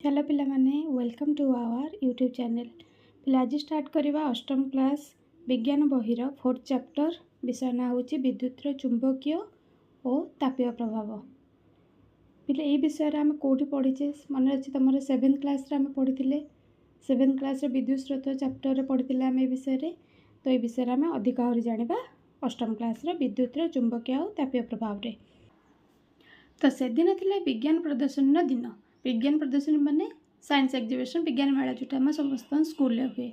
Hello पिला माने welcome to our YouTube channel. पिला आज स्टार्ट करवा अष्टम क्लास विज्ञान बहिर 4th चैप्टर विषय ना हूँ विद्युतर चुंबकीय और तापीय प्रभाव। पिला ये विषय आम कौटी पढ़ीचे मन अच्छे तुम 7th क्लास आम पढ़ी 7th क्लास विद्युत स्रोत चैप्टर पढ़ी आम ये विषय। तो ये विषय आम अधिक आहरी जाना अष्टम क्लास विद्युतर चुंबकीय और तापीय प्रभाव रे। तो से दिन थी विज्ञान प्रदर्शन दिन। विज्ञान प्रदर्शनी माने साइंस एक्जिबिशन विज्ञान मेला जोटा आम समस्त स्कूल हुए।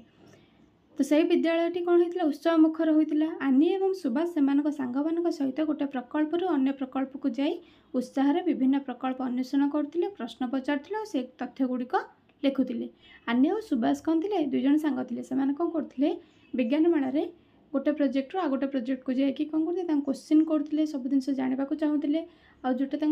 तो सही विद्यालयटी कौन होता उत्सव मुखर होता। आनी एवं सुभाष से सांग मान सहित गोटे प्रकल्प अन्य प्रकल्प को जाई उत्साह विभिन्न प्रकल्प अन्वेषण करते प्रश्न पचार और से तथ्य गुड़िक लिखुले। आनी और सुभाष कौन थे दुई जन सांग थे से कौन करते विज्ञान मेल गोटे प्रोजेक्ट आ गोटे प्रोजेक्ट को जाकि कौन करते क्वेश्चन करते सब जिन जानवा चाहूले आ जोटा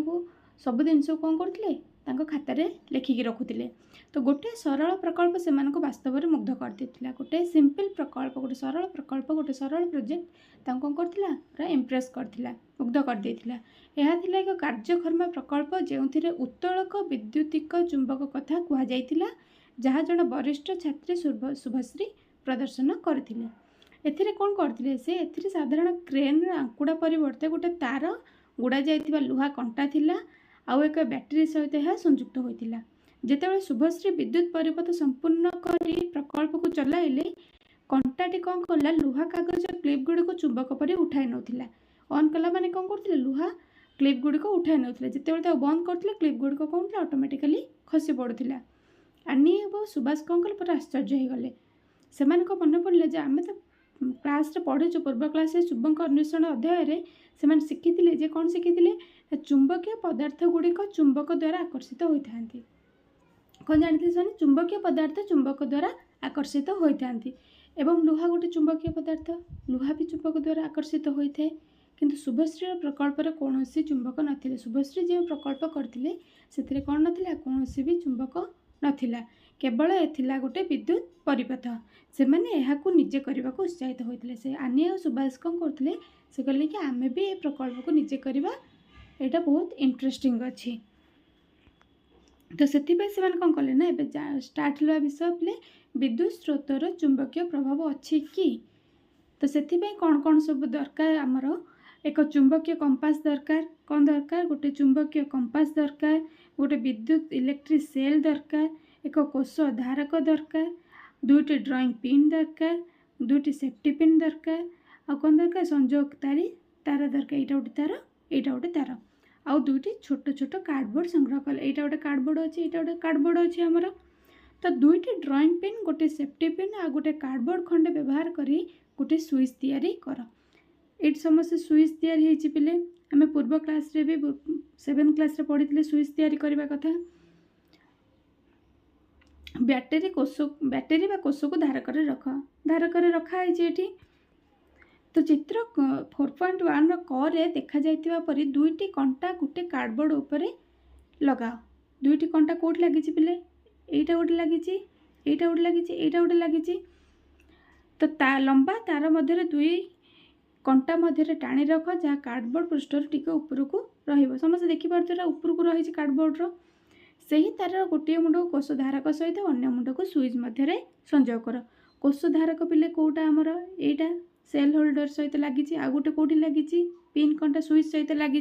सब जिन कौन करते खातार लेखिकी रखुले। तो गोटे सरल प्रकल्प से वास्तव में मुग्ध कर देता। गोटे सिंपल प्रकल्प गोटे सरल प्रोजेक्ट कौन करता पूरा इम्प्रेस करता मुग्ध कर देता। यह थिला एक कार्यक्षम प्रकल्प जो उत्तोलक विद्युतिक चुंबक कथा कहुला जहाँ जन वरिष्ठ छात्री शुभश्री प्रदर्शन करथिले। एथिरे कौन करथिले से एथिरे साधारण क्रेन आंकुड़ा परिवर्ते गोटे तार गुड़ा जाइथिबा लुहा कंटा थिला आउ एक बैटेरी सहित यह संयुक्त होता। जितेबाला शुभश्री विद्युत परिपथ संपूर्ण करी प्रकल्प को चलाइले कंटाटी कौन कला लुहा कागज क्लिप गुड़ी को चुंबक पर उठाई नौथिला। ऑन कला माने कौन करथिले लुहा क्लिप गुड़ी को उठाई नौथिले। जितेबाला बंद करथिले क्लिप गुड़ी को कौन ऑटोमेटिकली खसी पड़ुथिला। आनी और सुभाष कौन कले पूरा आश्चर्य हो गले। से मन पड़े जे आम तो क्लास पढ़ीचु पूर्व क्लास चुंबक अन्वेषण अध्याय से शिखी जे कौन शिखी चुंबकीय पदार्थ गुड़िक चुंबक द्वारा आकर्षित होता। कौन जानते से चुंबकीय पदार्थ चुंबक द्वारा आकर्षित होता एवं लुहा गोटे चुंबकीय पदार्थ लुहा भी चुंबक द्वारा आकर्षित होता है। किंतु शुभश्री प्रकल्प कौन चुंबक नथिले। शुभश्री जो प्रकल्प करते से कौन नाला कौन भी चुंबक नाला केवल एथिला गोटे विद्युत परिपथ। से मैंने निजे करने को उत्साहित होते। से आनी और सुभाष कौन करते से कहले कि आमे भी ये प्रकल्प को निजे करवा यहाँ बहुत इंटरेस्टिंग अच्छी। तो से कौन कले ना ए स्टार्ट हुआ विषय पे विद्युत स्रोतर चुंबकीय प्रभाव अच्छी कि। तो से कौन कौन सब दरकार आमर एक चुंबकीय कंपास दरकार कौन दरकार गोटे चुंबकीय कंपास दरकार गोटे विद्युत इलेक्ट्रिक सेल दरकार एक कोष धारक दरकार दुईटी ड्रॉइंग पिन दरकार दुईटी सेफ्टी पिन दरकार आ कौन दरकार संजोग तार दरकार यहाँ गोटे तार यहाँ गोटे तार आउ दुईटी छोट छोट कार्डबोर्ड संग्रह कले। यहाँ गोटे कार्डबोर्ड अच्छे यहाँ गोटे कार्डबोर्ड अच्छे आमर। तो दुईटी ड्रॉइंग पिन गोटे सेफ्टी पिन आ गोटे कार्डबोर्ड खंडे व्यवहार करी गोटे स्विच तैयारी कर। ये समस्त स्विच तैयारी पिले आम पूर्व क्लास रे भी 7th क्लास रे पढ़ी स्विच तैयारी करने कथा। बैटेरी कोष को धारक रखा ये। तो चित्र 4.1 रे देखा जाइतिबा परी दुईटी कंटा गोटे कार्डबोर्ड उपरे लगाओ। दुईटी कंटा कोठी लगी पिले एटा गोटे लगी एटा गोटे लगी एटा गोटे लगी। तो लंबा तार मध्य दुई कंटा मध्य टाणी रख जहाँ कार्डबोर्ड पृष्ठ टिके ऊपर को रहिबो। समस्त देखि पारथरा ऊपर को रही कार्डबोर्ड रो सही तार गोटे मुंड को कोष धारक सहित अन्य मुंड को स्विच मध्य संजोग कर। कोष धारक पिले कोटा आमर एटा सेल होल्डर सहित लगी आ गोटे कौटी लगी पिन कंटा स्विच सहित लगी।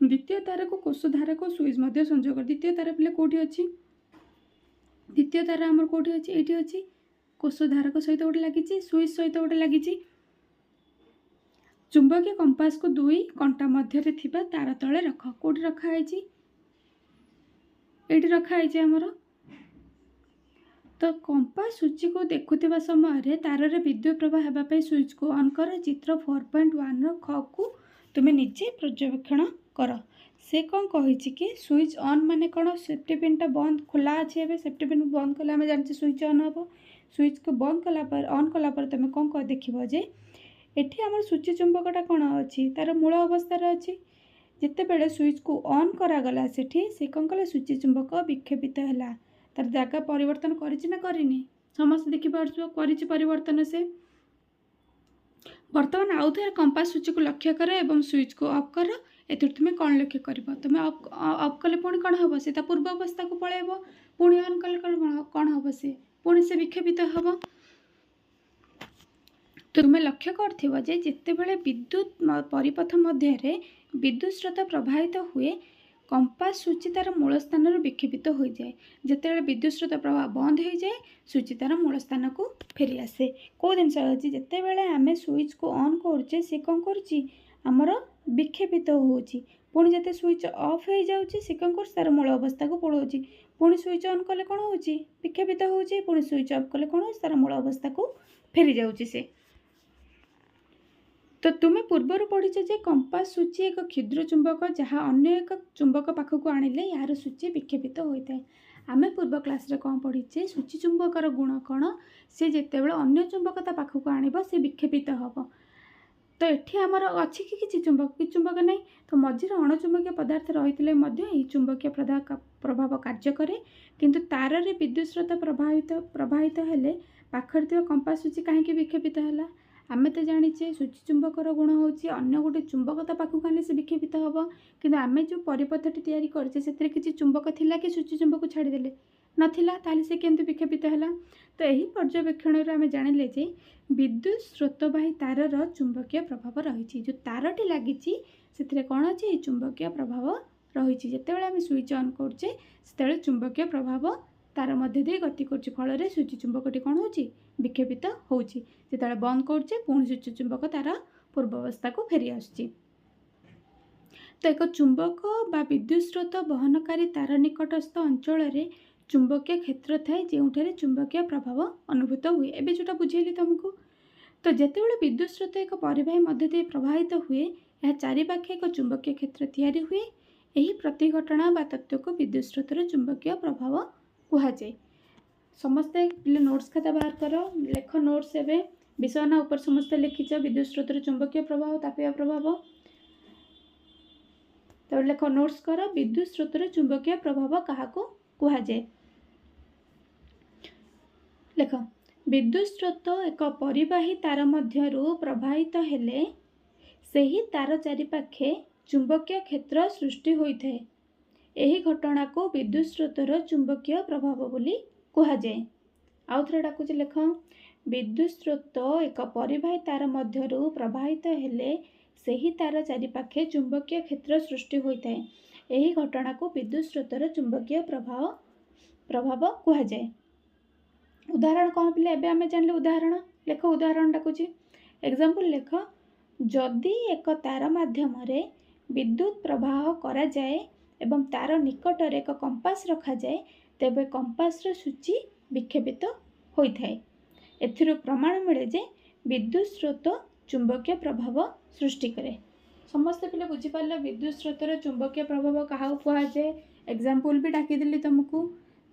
द्वितीय तार को कोष धारक स्विच मध्य संजोग कर। द्वितीय तार पिले कौटी अच्छी द्वितीय तार आमर कौटी अच्छी ये अच्छी कोष धारक सहित गोटे लगी स्विच सहित गोटे लगी। चुंबकीय कंपास को दुई कंटा मध्य थिबा तार तले रख कौटी रखाई ये रखाई आमर। तो कंपास स्विच को देखुवा समय तार रे विद्युत प्रवाह होगापी स्विच को ऑन कर। चित्र 4.1 ख को तुम्हें निजे पर्यवेक्षण कर। से कौन कही कि स्विच ऑन माने कौन सेफ्टी पिनटा बंद खोला अच्छे ए सेफ्टी पिन बंद कले आम जाने स्विच ऑन हम। स्विच को बंद कलापर ऑन कलापर तुम कौन कह देख जे एठी आम सूची चुंबकटा कौन अच्छी तार मूल अवस्थार अच्छी। जितेबले स्विच को ऑन करागला से कौन कला सूची चुंबक विक्षेपित है तार जगह परिवर्तन करिनी समस्त देखिपार परिवर्तन। से बर्तमान आउ थे कंपास स्विच को लक्ष्य कर एवं स्विच को ऑफ कर। ए तुम कौन लक्ष्य कर तुम ऑफ कले पुणी कौन हम से पूर्व अवस्था को पलैब पुणी ऑन कले कौन हम सी पुणी से विक्षेपित हम। तुम्हें लक्ष्य कर जितेबाला विद्युत परिपथ मध्य विद्युत स्रोत प्रवाहित हुए कंपास सूची तार मूल स्थान विक्षेपित हो जाए। जितेबाला विद्युत स्रोत प्रवाह बंद हो जाए सूची तार मूल स्थान को फेरी आसे। कौ जिनस अच्छी जितेबाला आम स्विच को ऑन करुचे सी कौन करमर विक्षेपित होची पुणी जिते स्विच ऑफ हो जाऊँगी सी कौन कर तार मूल अवस्था को पलाऊँगी पुणी स्विच ऑन कले कौन हो विक्षेपित होची पुणी स्विच ऑफ कले कौन हो तार मूल अवस्था को फेरी जाऊँगी से। तो तुम्हें पूर्वर पढ़ीचे जे कंपास सूची एक क्षुद्र चुंबक जहाँ अन्य एक चुंबक पाखक आणिले यार सूची विक्षेपित होता है। आम पूर्व क्लास रे कौन पढ़ीचे सूची चुंबकर गुण कौन सी जिते बड़े अन्य चुंबक ता पाखक आणब सी विक्षेपित हम। तो ये आमर अच्छी कि किसी चुंबक कि चुंबक नहीं तो मझे अणुचुंबकीय पदार्थ रही चुंबकीय प्रभाव कार्य करे किंतु तार रे विद्युत स्रोत प्रवाहित हेले पाखर थी कंपास सूची कहीं विक्षेपित है। आमे तो जाचे सूची चुंबकर गुण होची अन्य गोटे चुंबक ता पाखक आने से विक्षेपित हम किंतु आमे जो परिपथटी तैयारी करछे सेतरे किछि चुंबक थिला कि सूची चुंबक को छाड़ीदेले नथिला ताले से केमती विक्षेपित है। तो यही पर्यवेक्षण आम जानिले जे विद्युत स्रोतवाही तारर चुंबकीय प्रभाव रही जो तारटी लगी से कौन अच्छी चुंबकीय प्रभाव रही जितेबाला आम स्विच ऑन करछे से चुंबकीय प्रभाव तार मध्य दे गति कर फल सूची चुंबकटी कौन हो विक्षेपित होची जिते बंद करछे पुणी सूची चुंबक तार पूर्वावस्था को फेरी आसुची। तो एक चुंबक बा विद्युत स्रोत बहनकारी तार निकटस्थ अंचल चुंबकीय क्षेत्र थाए जो चुंबकीय प्रभाव अनुभूत हुए एवं जोटा बुझेली तुमको। तो जितेबाला विद्युत स्रोत एक परिवाही मध्य दे प्रवाहित हुए यह चारिपाखे एक चुंबकीय क्षेत्र तैयारी हुए यही प्रतिघटना बा तत्व को विद्युत स्रोतर चुंबकीय प्रभाव कहुए। समस्ते पिले नोट्स खाता बाहर कर लेख नोट्स एवं विषय ना ऊपर समस्ते लिखिच विद्युत स्रोतर चुंबकीय प्रभाव तापीय प्रभाव तो लेख नोट्स कर विद्युत स्रोतर चुंबकीय प्रभाव क्या कहुए। लेख विद्युत स्रोत एक परिवाही तार मध्यरु प्रवाहित हेले सही तार चारिपाखे चुंबकीय क्षेत्र सृष्टि होता है। यही घटना को विद्युत स्रोतर चुंबकीय प्रभाव बोली कहुए। आउ थे डाकुच लेख विद्युत स्रोत एक परिवाही तार मध्यरु प्रवाहित हेले सही तार चारिपाखे चुंबकीय क्षेत्र सृष्टि होता है। यही घटना को विद्युत स्रोतर चुंबकीय प्रभाव कहुए। उदाहरण कौन पिले एबे आमे जानले उदाहरण लेख उदाहरण डाकुच एग्जांपल लेख जदि एक तार माध्यम विद्युत प्रवाह करा जाए एवं तार निकट एक कंपास रखा जाए तेबे कंपास सूची विक्षेपित होता है। एथिरु प्रमाण मिले जे विद्युत स्रोत चुंबकीय प्रभाव सृष्टि करे। समस्त पिले बुझी पारले विद्युत स्रोतर चुंबकीय प्रभाव क्या कहुए। एग्जांपल भी डाकीदेली तुमको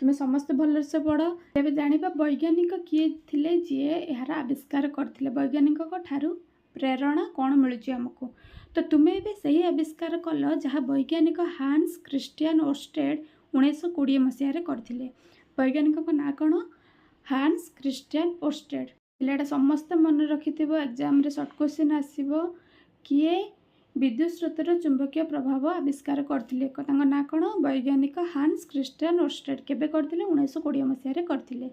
तुम्हें समस्त भल से पढ़ तेरे जाना वैज्ञानिक किए थिले जी यार आविष्कार करथिले वैज्ञानिक ठारू प्रेरणा कौन मिलूँ आमको। तो तुम्हें भी सही आविष्कार कल जहाँ वैज्ञानिक हांस क्रिस्टियन ओर्स्टेड 1920 मसीह करथिले। वैज्ञानिक ना कौन हांस क्रिस्टियन ओर्स्टेड पिलाटा समस्त मन रखि एग्जाम रे शॉर्ट क्वेश्चन आसीबो किए विद्युत स्रोतर चुंबकीय प्रभाव आविष्कार करथिले ना कौन वैज्ञानिक हांस क्रिस्टियन ओर्स्टेड केबे करथिले 1920 मसीह करथिले।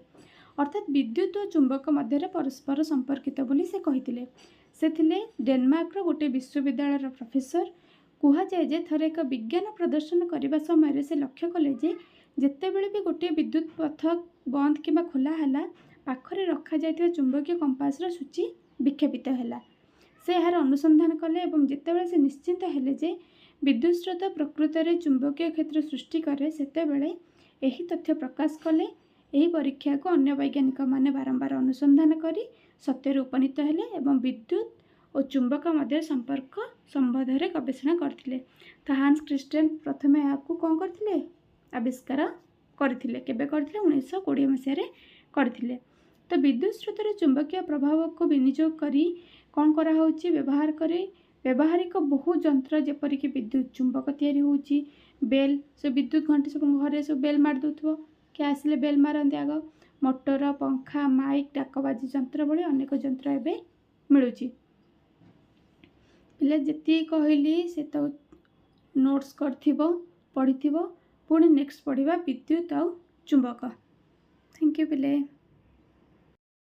अर्थात विद्युत और चुंबक मध्य परस्पर संपर्कित बोली से कहिथिले। से थिले डेनमार्क गोटे विश्वविद्यालय प्रोफेसर कहुए जे थरे एक विज्ञान प्रदर्शन करने समय से लक्ष्य कले जे जितेबले भी गोटे विद्युत पथ बंद कि खोला है पाखरे रखा जाइथिबा चुंबकीय कंपास सूची विक्षेपित है। से यार अनुसंधान कले और जितेबाला से निश्चिंत हेले जे विद्युत स्रोत प्रकृत में चुंबकीय क्षेत्र सृष्टि करे सेतेबेले यही तथ्य प्रकाश कले। यही परीक्षा को अन्य वैज्ञानिक माने बारंबार अनुसंधान करी सत्य उपनीत हेले एवं विद्युत और चुंबक मध्य संपर्क संबंध में गवेषणा करथिले। तो हांस क्रिस्टियन प्रथम यहाँ कौन करथिले आविष्कार करथिले केबे करथिले 1920 मसीह करथिले। तो विद्युत स्रोतर चुंबकीय प्रभाव को विनियोग करी कौन करा होची व्यवहार करे व्यवहारिक बहु जंत्र जेपरिक विद्युत चुंबक तैयारी होची बेल से विद्युत घंटी सब घरे सब बेल मार दउथबो कि आसिले बेल मारंती आग मोटर पंखा माइक डाकबाजी जंत्र भली अनेक जंत्र एबे मिलुची। पिले जेती कहली से तो नोट्स करथिबो पढ़िथिबो पुणी नेक्स्ट पढ़िबा विद्युत आउ ଚୁମ୍ବକ। ଥ୍ୟାଙ୍କ ୟୁ ପିଲେ।